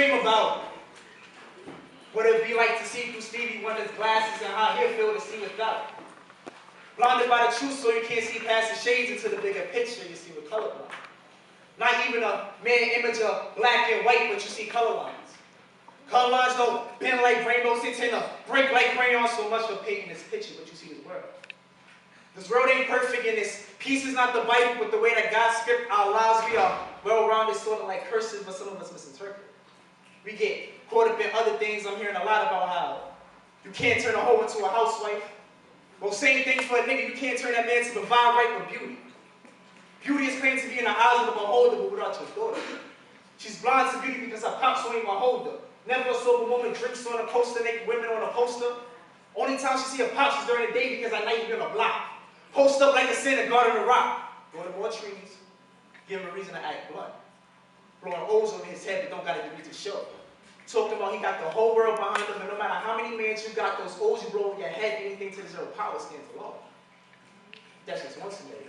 dream about what it'd be like to see through Stevie Wonder's glasses and how he'll feel to see without. Blinded by the truth so you can't see past the shades into the bigger picture you see with colorblind. Not even a mere image of black and white, but you see color lines. Color lines don't bend like rainbows, they tend to break like crayons so much for painting this picture, but you see this world. This world ain't perfect and this piece is not the Bible, but the way that God scripted our lives, we are well-rounded, sort of like curses, but some of us misinterpret. We get caught up in other things. I'm hearing a lot about how you can't turn a hoe into a housewife. Well, same thing for a nigga. You can't turn that man to provide right with beauty. Beauty is claimed to be in the eyes of the beholder, but without your daughter. She's blind to beauty because her pops won't even hold her. Never a sober woman drinks on a poster, naked women on a poster. Only time she see her pops is during the day because at night you give a block. Post up like a Santa guarding a rock. Go to more trees, give him a reason to act blunt. Blowing O's over his head that don't got a degree to show. Talking about he got the whole world behind him, and no matter how many men you got, those O's you blow over your head, anything to the zero power stands alone. That's just one scenario.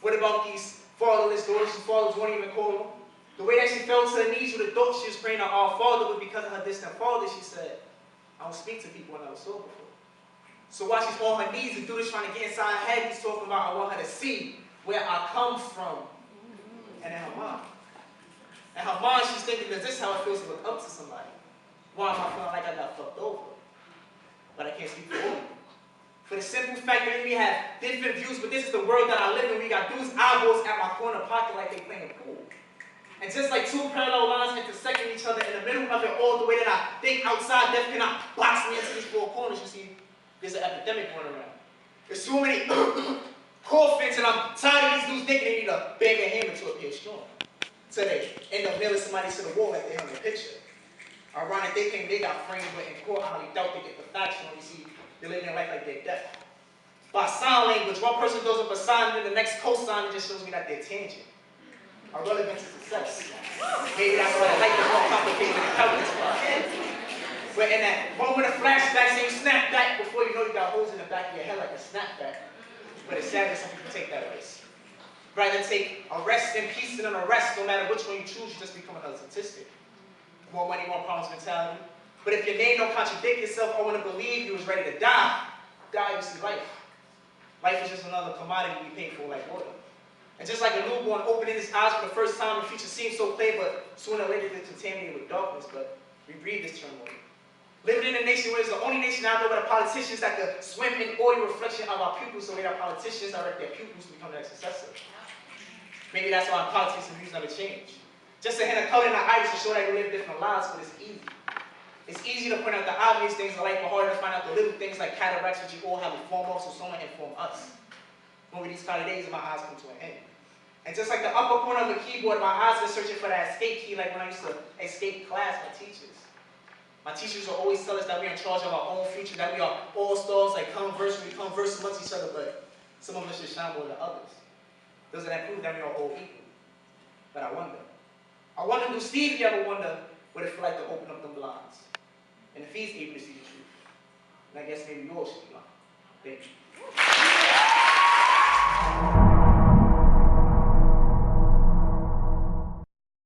What about these fatherless daughters? She fathers won't even call them. The way that she fell to her knees with the thought she was praying to our Father was because of her distant father. She said, I don't speak to people I never saw before. So while she's on her knees, the dude is trying to get inside her head. He's talking about, I want her to see where I come from. And in her mind. In her mind, she's thinking, is this how it feels to look up to somebody? Why am I feeling like I got fucked over? But I can't speak for all. For the simple fact that we have different views, but this is the world that I live in. We got dudes eyeballs at my corner pocket like they playing pool. And just like two parallel lines intersecting each other in the middle of it all, the way that I think outside death cannot box me into these four corners, you see, there's an epidemic going around. There's too many coffins, and I'm tired of these dudes thinking they need to bang a hammer to appear strong. So they end up nailing somebody to the wall like they hung a picture. Ironic, they think they got framed, but in court, how they doubt they get the facts on. You see, they're living their life like they're deaf. By sign language, one person throws up a sign, and then the next cosign just shows me that they're tangent. Our relevance is success. Maybe that's why the life is more complicated than the covenants part. But in that moment of flashback, you snap back before you know you got holes in the back of your head like a snapback. But it's sad that some people take that risk. Rather take a rest in peace than an arrest. No matter which one you choose, you just become another statistic. More money, more problems mentality. But if your name don't contradict yourself, I want to believe you was ready to die. Die, you see life. Life is just another commodity we pay for like water. And just like a newborn opening his eyes for the first time, the future seems so clear, but sooner or later it's contaminated with darkness. But we breathe this turmoil. Living in a nation where it's the only nation out there where the politicians that could swim in oil reflection of our pupils, so that politicians direct their pupils to become their successor. Maybe that's why politics and views never change. Just a hint of color in our eyes to show that we live different lives, but it's easy. It's easy to point out the obvious things in life, but harder to find out the little things like cataracts, which you all have a form of, so someone inform us. Over these kind of days, my eyes come to an end. And just like the upper corner of the keyboard, my eyes are searching for that escape key, like when I used to escape class, my teachers. My teachers will always tell us that we're in charge of our own future, that we are all stars, like converse amongst each other, but some of us just shine more than others. Doesn't that prove that we are all equal? But I wonder, do Stevie ever wonder what it feel like to open up them blinds? And if he's able to see the truth, and I guess maybe you all should be blind. Thank you.